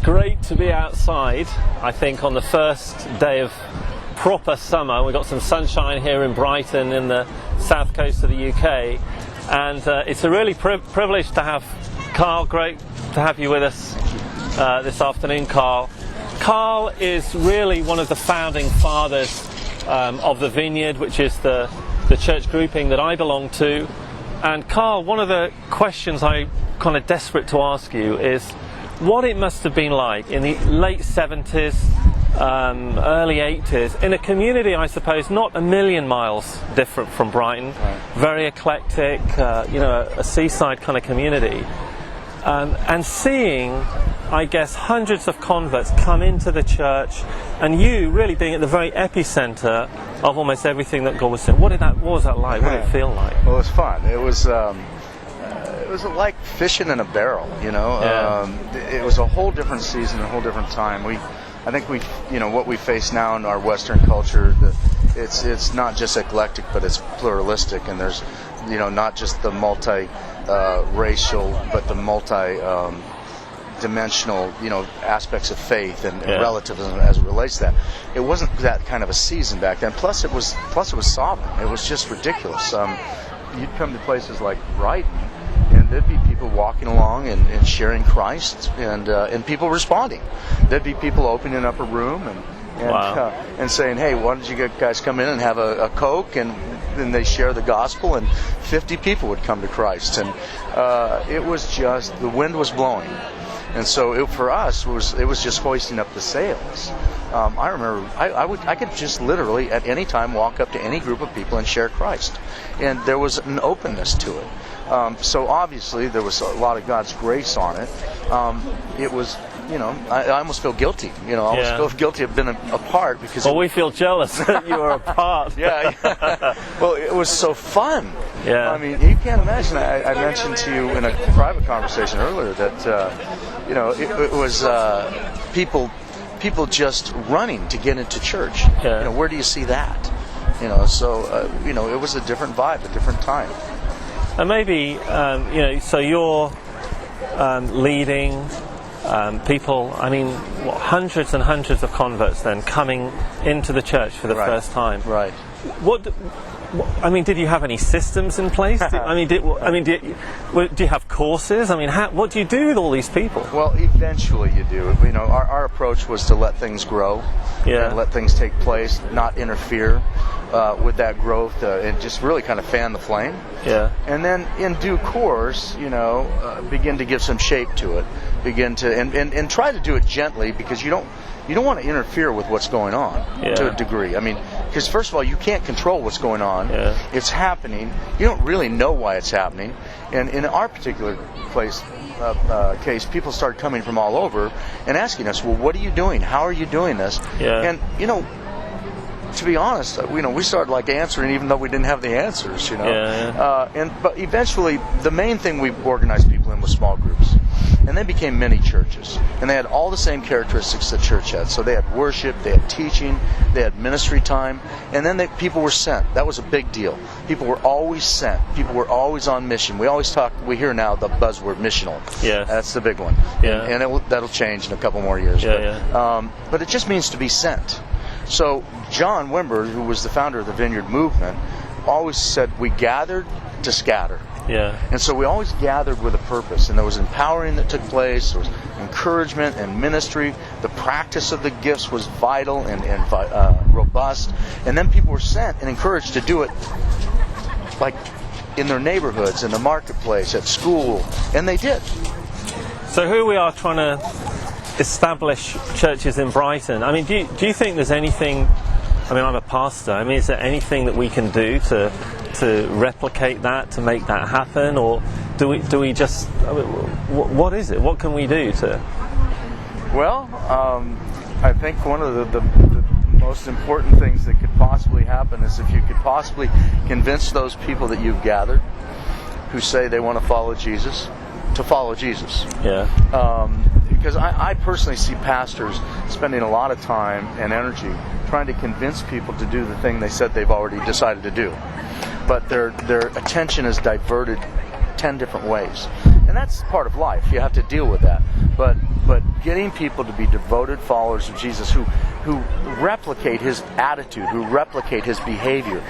great to be outside, I think, on the first day of proper summer. We've got some sunshine here in Brighton in the south coast of the UK, and it's a really privilege to have Carl. Great to have you with us this afternoon, Carl. Carl is really one of the founding fathers of the Vineyard, which is the church grouping that I belong to. And Carl, one of the questions I'm kind of desperate to ask you is what it must have been like in the late 70s, early 80s, in a community, I suppose, not a million miles different from Brighton, right. Very eclectic, a seaside kind of community, and seeing, I guess, hundreds of converts come into the church, and you really being at the very epicenter of almost everything that God was doing. What was that like? What did it feel like? Well, it was fun. It was like fishing in a barrel, Yeah. It was a whole different season, a whole different time. I think what we face now in our Western culture, it's not just eclectic, but it's pluralistic, and there's, not just the multi-racial, but the multi-dimensional, aspects of faith and relativism as it relates to that. It wasn't that kind of a season back then. Plus, it was sovereign. It was just ridiculous. You'd come to places like Brighton, and there'd be people walking along and sharing Christ, and people responding. There'd be people opening up a room and saying, "Hey, why don't you guys come in and have a Coke?" And then they share the gospel, and 50 people would come to Christ. And it was just, the wind was blowing. And so for us, it was just hoisting up the sails. I remember I could just literally at any time walk up to any group of people and share Christ, and there was an openness to it. So obviously there was a lot of God's grace on it. It was, I almost feel guilty. I almost feel guilty of being a part because. Well, we feel jealous that you were a part. Yeah. Well, it was so fun. Yeah. I mean, you can't imagine. I mentioned to you in a private conversation earlier that it was people just running to get into church. Yeah. Where do you see that? So it was a different vibe, a different time. And maybe so you're leading people. I mean, hundreds and hundreds of converts then coming into the church for the first time. Right. Did you have any systems in place? Do you have courses? I mean, what do you do with all these people? Well, eventually you do. Our approach was to let things grow, and let things take place, not interfere with that growth, and just really kind of fan the flame. Yeah. And then, in due course, begin to give some shape to it. Begin to and try to do it gently, because you don't want to interfere with what's going on to a degree. I mean, because first of all, you can't control what's going on. Yeah. It's happening. You don't really know why it's happening. And in our particular case, people started coming from all over and asking us, "Well, what are you doing? How are you doing this?" Yeah. And to be honest, we started answering even though we didn't have the answers. But eventually, the main thing we organized people in was small groups. And they became mini churches. And they had all the same characteristics that church had. So they had worship, they had teaching, they had ministry time, and then people were sent. That was a big deal. People were always sent. People were always on mission. We hear now the buzzword missional. Yeah. That's the big one. Yeah. And that'll change in a couple more years. Yeah, but it just means to be sent. So John Wimber, who was the founder of the Vineyard movement, always said, we gathered to scatter. Yeah. And so we always gathered with a purpose, and there was empowering that took place, there was encouragement and ministry, the practice of the gifts was vital and robust, and then people were sent and encouraged to do it like in their neighborhoods, in the marketplace, at school, and they did. So here we are trying to establish churches in Brighton. I mean, do you think there's anything, I'm a pastor, is there anything that we can do to replicate that, to make that happen, or do we just, what is it? What can we do to? Well, I think one of the most important things that could possibly happen is if you could possibly convince those people that you've gathered who say they want to follow Jesus to follow Jesus. Yeah. Because I personally see pastors spending a lot of time and energy trying to convince people to do the thing they said they've already decided to do. But their attention is diverted 10 different ways. And that's part of life. You have to deal with that. But but getting people to be devoted followers of Jesus who replicate his attitude, who replicate his behavior.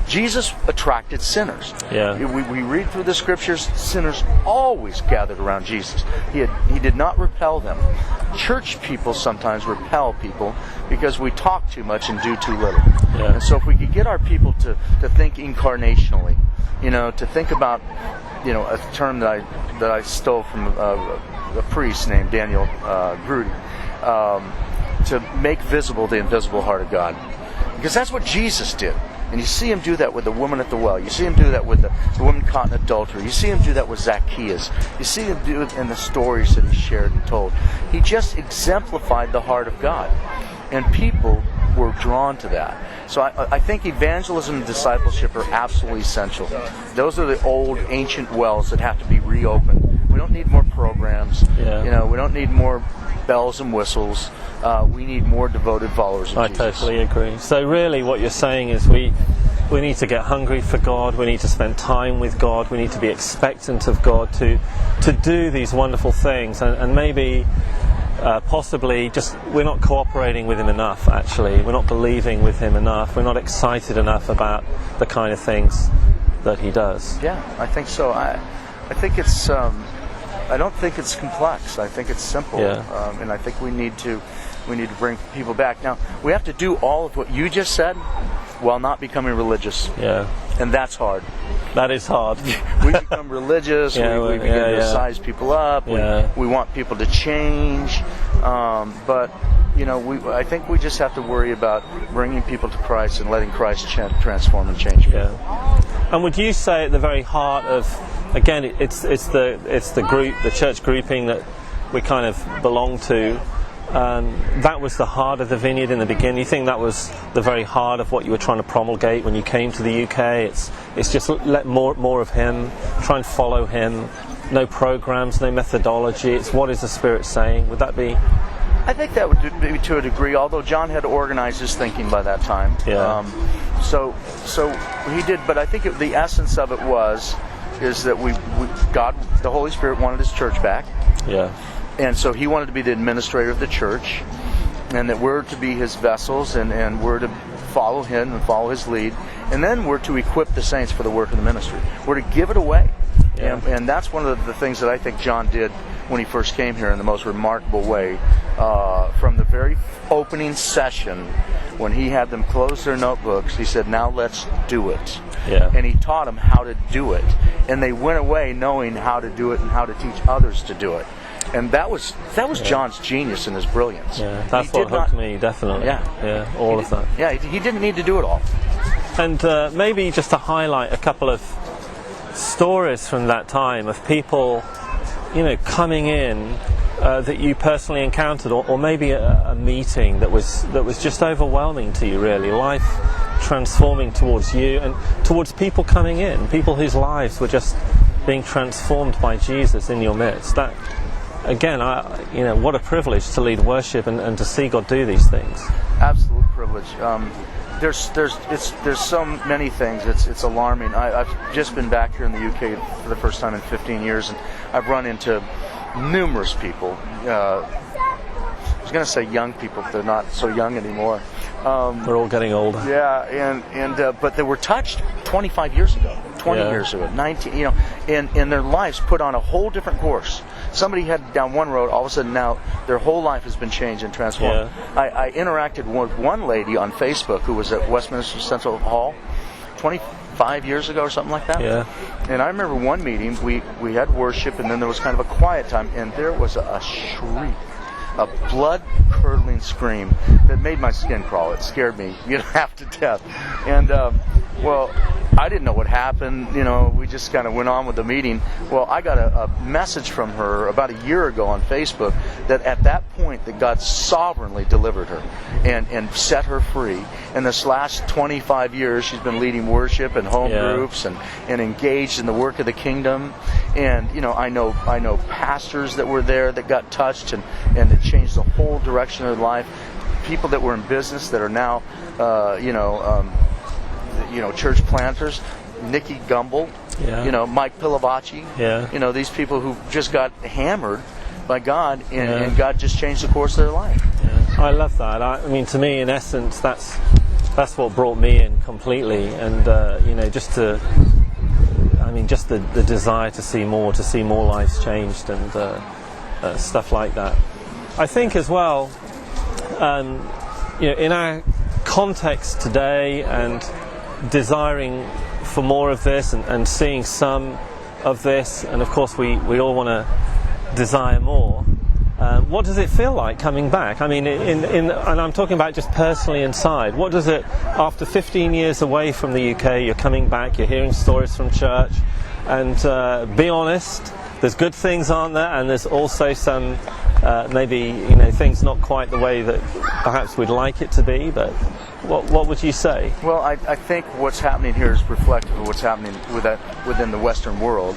Jesus attracted sinners. Yeah. We read through the scriptures, sinners always gathered around Jesus. He did not repel them. Church people sometimes repel people because we talk too much and do too little. Yeah. And so if we could get our people to think incarnationally, to think about, a term that I stole from a priest named Daniel Grudy, to make visible the invisible heart of God. Because that's what Jesus did. And you see him do that with the woman at the well. You see him do that with the woman caught in adultery. You see him do that with Zacchaeus. You see him do it in the stories that he shared and told. He just exemplified the heart of God. And people were drawn to that. So I think evangelism and discipleship are absolutely essential. Those are the old, ancient wells that have to be reopened. We don't need more programs. Yeah. We don't need more bells and whistles. We need more devoted followers of Jesus. I totally agree. So really what you're saying is we need to get hungry for God, we need to spend time with God, we need to be expectant of God to do these wonderful things, and maybe possibly just we're not cooperating with him enough, actually. We're not believing with him enough. We're not excited enough about the kind of things that he does. Yeah, I think so. I think it's I don't think it's complex. I think it's simple. Yeah. And I think we need to bring people back. Now, we have to do all of what you just said while not becoming religious. Yeah. And that's hard. That is hard. We become religious. Yeah, we begin to yeah. size people up. Yeah. We want people to change. But I think we just have to worry about bringing people to Christ and letting Christ transform and change people. Yeah. And would you say at the very heart of, again, it's the group, the church grouping that we kind of belong to, that was the heart of the Vineyard in the beginning? You think that was the very heart of what you were trying to promulgate when you came to the UK? It's just let more of him, try and follow him, no programs, no methodology, it's what is the Spirit saying? Would that be? I think that would be to a degree, although John had organized his thinking by that time. Yeah. So he did, but I think the essence of it is that God, the Holy Spirit wanted his church back. Yeah. And so he wanted to be the administrator of the church, and that we're to be his vessels, and we're to follow him and follow his lead. And then we're to equip the saints for the work of the ministry. We're to give it away. Yeah. And that's one of the things that I think John did when he first came here in the most remarkable way. From the very opening session, when he had them close their notebooks, he said, "Now let's do it." Yeah. And he taught them how to do it. And they went away knowing how to do it and how to teach others to do it. And that was John's genius and his brilliance. Yeah, that's what hooked me, definitely. Yeah. All of that. Yeah, he didn't need to do it all. And maybe just to highlight a couple of stories from that time of people, coming in that you personally encountered, or maybe a meeting that was just overwhelming to you, really, life transforming towards you and towards people coming in, people whose lives were just being transformed by Jesus in your midst. That, again, what a privilege to lead worship and to see God do these things. Absolute privilege. There's so many things. It's alarming. I've just been back here in the UK for the first time in 15 years, and I've run into numerous people. I was going to say young people, but they're not so young anymore. We're all getting older. Yeah, but they were touched 25 years ago, 20 years ago, 19, and their lives put on a whole different course. Somebody headed down one road, all of a sudden now their whole life has been changed and transformed. Yeah. I interacted with one lady on Facebook who was at Westminster Central Hall 25 years ago or something like that. Yeah. And I remember one meeting, we had worship, and then there was kind of a quiet time, and there was a shriek, a blood-curdling scream that made my skin crawl. It scared me, half to death. And, I didn't know what happened. We just kind of went on with the meeting. Well, I got a message from her about a year ago on Facebook that at that point that God sovereignly delivered her and set her free. And this last 25 years, she's been leading worship and home groups and engaged in the work of the kingdom. And, I know pastors that were there that got touched and it changed the whole direction of their life. People that were in business that are now, church planters, Nikki Gumbel, Mike Pilavacci, these people who just got hammered by God, and God just changed the course of their life. Yeah. I love that. I mean, to me, in essence, that's what brought me in completely, and just the desire to see more lives changed, and stuff like that. I think as well, in our context today, and desiring for more of this, and seeing some of this, and of course we all want to desire more. What does it feel like coming back? I mean, and I'm talking about just personally inside. What does it, after 15 years away from the UK, you're coming back, you're hearing stories from church, and be honest, there's good things, aren't there? And there's also some maybe things not quite the way that perhaps we'd like it to be. But what would you say? Well, I think what's happening here is reflective of what's happening within the Western world.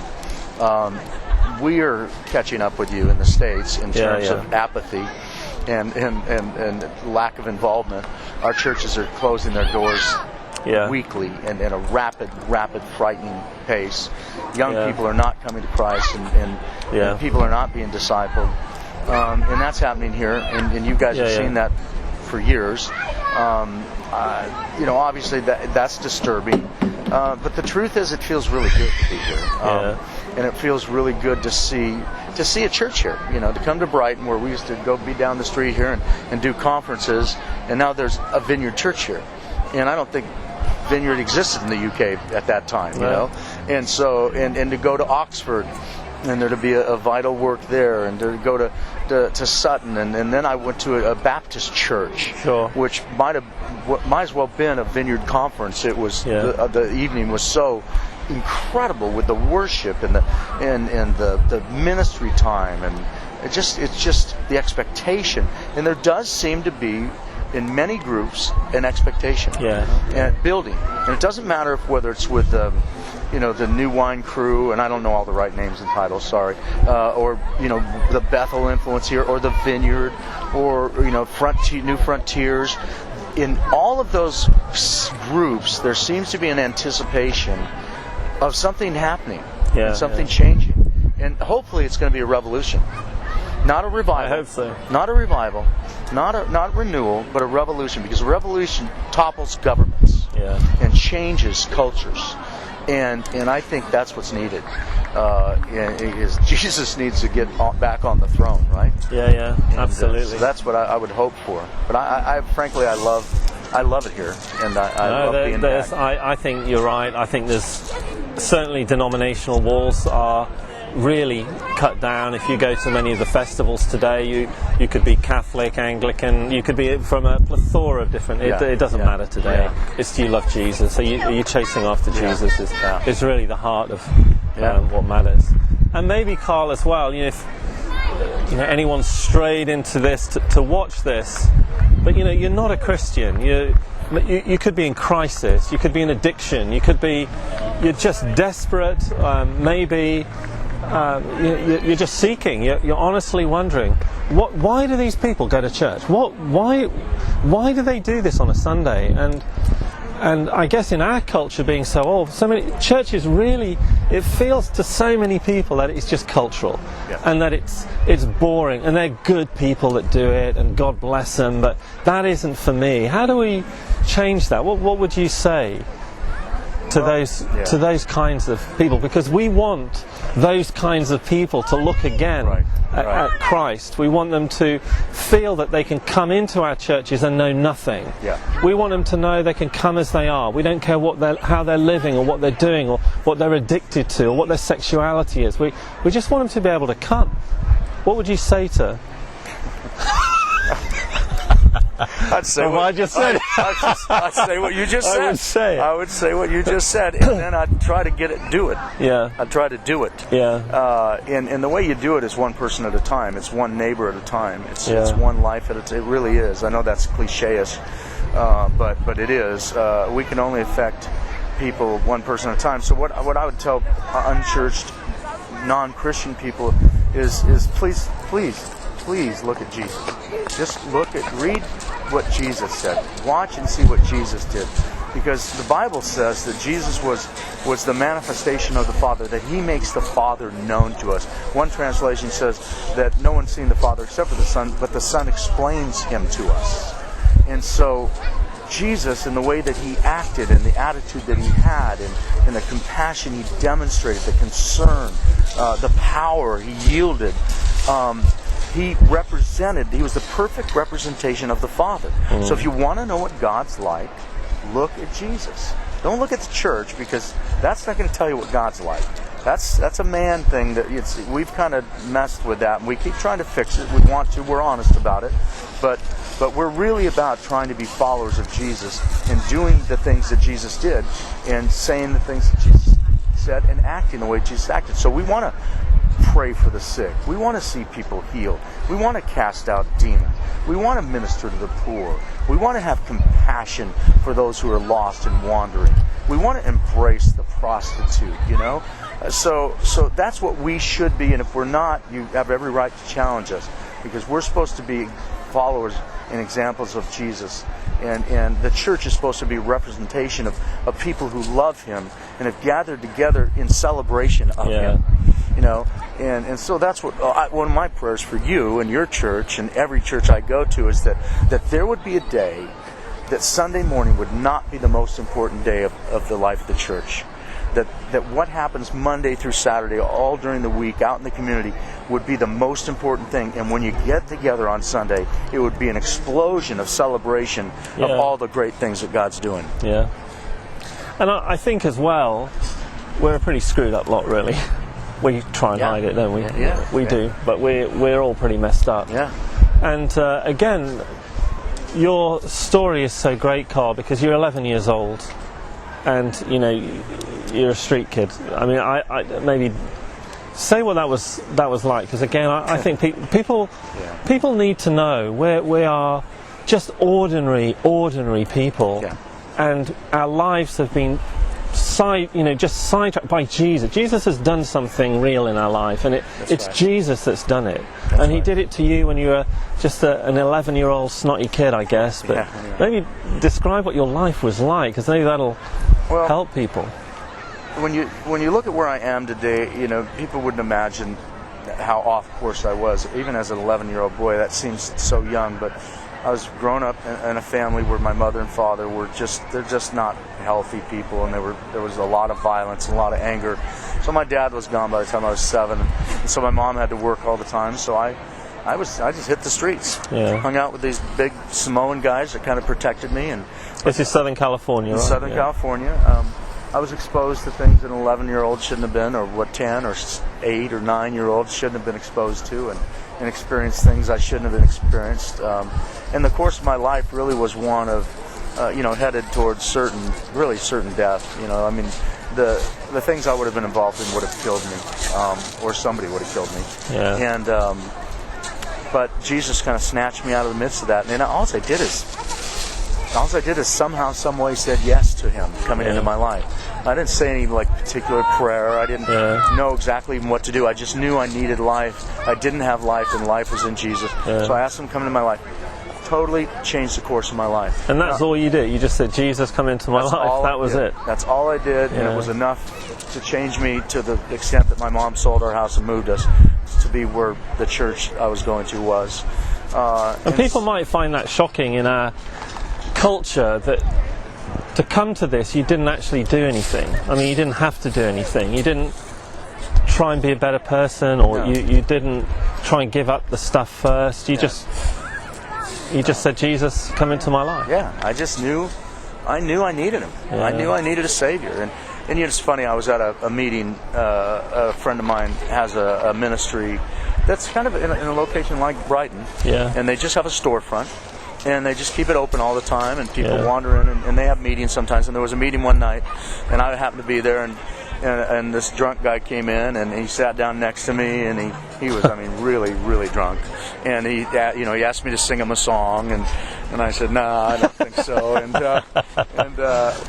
We are catching up with you in the States in terms of apathy and lack of involvement. Our churches are closing their doors weekly and in a rapid, frightening pace. Young people are not coming to Christ, and people are not being discipled. And that's happening here, and you guys have seen that for years. Obviously that's disturbing. But the truth is, it feels really good to be here. And it feels really good to see a church here, to come to Brighton, where we used to go be down the street here and do conferences, and now there's a Vineyard church here. And I don't think Vineyard existed in the UK at that time, and so and to go to Oxford, and there to be a vital work there, and to go to Sutton, and then I went to a Baptist church, which might as well been a Vineyard conference. It was the evening was so incredible with the worship and the ministry time, and it's just the expectation. And there does seem to be, in many groups, an expectation and building. And it doesn't matter whether it's with the New Wine Crew, and I don't know all the right names and titles, sorry, or the Bethel influence here, or the Vineyard, or New Frontiers. In all of those groups, there seems to be an anticipation of something happening, and something changing, and hopefully it's going to be a revolution, not a revival. I hope so. Not a revival, not renewal, but a revolution, because a revolution topples governments and changes cultures. And I think that's what's needed. Is Jesus needs to get back on the throne, right? Absolutely. So that's what I would hope for. But I frankly, I love it here, and I love being back. I think you're right. I think there's certainly denominational walls are really cut down. If you go to many of the festivals today, you could be Catholic, Anglican, you could be from a plethora of different. It doesn't matter today. It's, do you love Jesus? So you chasing after Jesus is really the heart of what matters. And maybe, Carl, as well, if anyone's strayed into this to watch this, but you're not a Christian. You could be in crisis. You could be in addiction. You're just desperate. Maybe you're just seeking. You're honestly wondering, why do these people go to church? Why do they do this on a Sunday? And I guess in our culture, being so old, so many churches really, it feels to so many people that it's just cultural, and that it's boring, and they're good people that do it, and God bless them, but that isn't for me. How do we change that? What would you say to those kinds of people? Because we want those kinds of people to look again at Christ. We want them to feel that they can come into our churches and know nothing. We want them to know they can come as they are. We don't care how they're living, or what they're doing, or what they're addicted to, or what their sexuality is. We just want them to be able to come. What would you say to? I'd say what I'd say what you just said. I would say what you just said, and then I'd try to do it. I'd try to do it. And the way you do it is one person at a time. It's one neighbor at a time. It's one life at a time. It really is. I know that's cliche-ish, but it is. We can only affect people one person at a time. So what I would tell unchurched, non-Christian people is please look at Jesus. Just read what Jesus said. Watch and see what Jesus did. Because the Bible says that Jesus was the manifestation of the Father, that he makes the Father known to us. One translation says that no one's seen the Father except for the Son, but the Son explains him to us. And so Jesus, in the way that he acted and the attitude that he had and the compassion he demonstrated, the concern, the power he yielded, he was the perfect representation of the Father. So if you want to know what God's like, look at Jesus. Don't look at the church, because that's not going to tell you what God's like. That's a man thing that we've kind of messed with that, and we keep trying to fix it. We want to. We're honest about it, but we're really about trying to be followers of Jesus and doing the things that Jesus did and saying the things that Jesus said and acting the way Jesus acted. So we want to pray for the sick. We want to see people healed. We want to cast out demons. We want to minister to the poor. We want to have compassion for those who are lost and wandering. We want to embrace the prostitute, So that's what we should be, and if we're not, you have every right to challenge us, because we're supposed to be followers and examples of Jesus. And the church is supposed to be a representation of people who love him and have gathered together in celebration of him. And so that's what one of my prayers for you and your church and every church I go to is that there would be a day that Sunday morning would not be the most important day of the life of the church. That what happens Monday through Saturday, all during the week, out in the community, would be the most important thing. And when you get together on Sunday, it would be an explosion of celebration of all the great things that God's doing. Yeah. And I think as well, we're a pretty screwed up lot, really. We try and hide it, don't we? We do, but we're all pretty messed up. Yeah. And again, your story is so great, Carl, because you're 11 years old, and you're a street kid. I mean, I maybe say what that was like, because again, I think people need to know we are just ordinary people, and our lives have been just sidetracked by Jesus. Jesus has done something real in our life, and it's right. Jesus that's done it. And he did it to you when you were just an 11-year-old snotty kid, I guess. But maybe describe what your life was like, because maybe that'll help people. When you look at where I am today, people wouldn't imagine how off course I was. Even as an 11-year-old boy, that seems so young, but I was grown up in a family where my mother and father they're just not healthy people, and there was a lot of violence and a lot of anger. So my dad was gone by the time I was 7, and so my mom had to work all the time. So I just hit the streets, hung out with these big Samoan guys that kind of protected me. And this is Southern California, right? Southern California. I was exposed to things that an 11-year-old shouldn't have been, or what 10 or 8 or 9-year-olds shouldn't have been exposed to, and experienced things I shouldn't have been experienced. And the course of my life really was one of, headed towards certain death. I mean, the things I would have been involved in would have killed me, or somebody would have killed me. Yeah. And but Jesus kind of snatched me out of the midst of that. And all I did is somehow, some way said yes to him coming into my life. I didn't say any particular prayer. I didn't know exactly what to do. I just knew I needed life. I didn't have life, and life was in Jesus. So I asked him to come into my life. Totally changed the course of my life. And that's all you did? You just said, Jesus, come into my life? That was it? That's all I did, and it was enough to change me to the extent that my mom sold our house and moved us to be where the church I was going to was. And people might find that shocking in our culture, that to come to this you didn't actually do anything. I mean, you didn't have to do anything. You didn't try and be a better person, or you didn't try and give up the stuff first. You just said, Jesus, come into my life. Yeah, I just knew I needed him. I knew I needed a Savior. And it's funny, I was at a meeting, a friend of mine has a ministry that's kind of in a location like Brighton, and they just have a storefront. And they just keep it open all the time, and people wander in, and they have meetings sometimes. And there was a meeting one night, and I happened to be there, and this drunk guy came in, and he sat down next to me, and he was, really, really drunk. And he asked me to sing him a song, and I said, nah, I don't think so.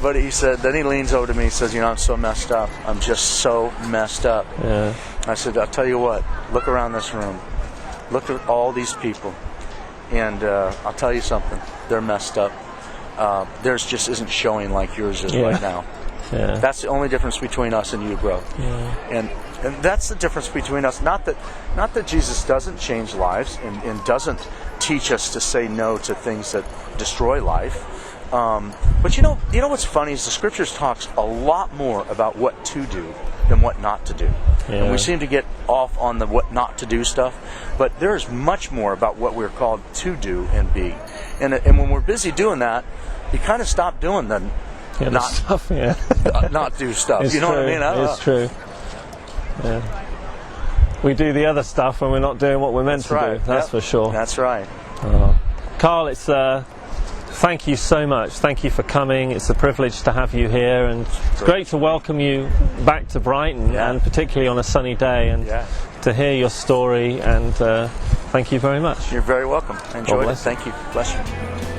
But he said, then he leans over to me, and says, I'm so messed up. I'm just so messed up. Yeah. I said, I'll tell you what, look around this room. Look at all these people. And I'll tell you something, they're messed up. theirs just isn't showing like yours is right now. Yeah. That's the only difference between us and you, bro. Yeah. And that's the difference between us. Not that Jesus doesn't change lives and doesn't teach us to say no to things that destroy life. But you know what's funny is the Scriptures talks a lot more about what to do than what not to do. Yeah. And we seem to get off on the what not to do stuff, but there's much more about what we're called to do and be. And when we're busy doing that, you kind of stop doing the not stuff. Yeah. not do stuff. It's you know true. what I mean? It's true. Yeah. We do the other stuff when we're not doing what we're meant to do. That's for sure. That's right. Carl, it's thank you so much. Thank you for coming. It's a privilege to have you here, and it's great to welcome you back to Brighton, and particularly on a sunny day, and to hear your story. And thank you very much. You're very welcome. I enjoyed it. Thank you. Bless you.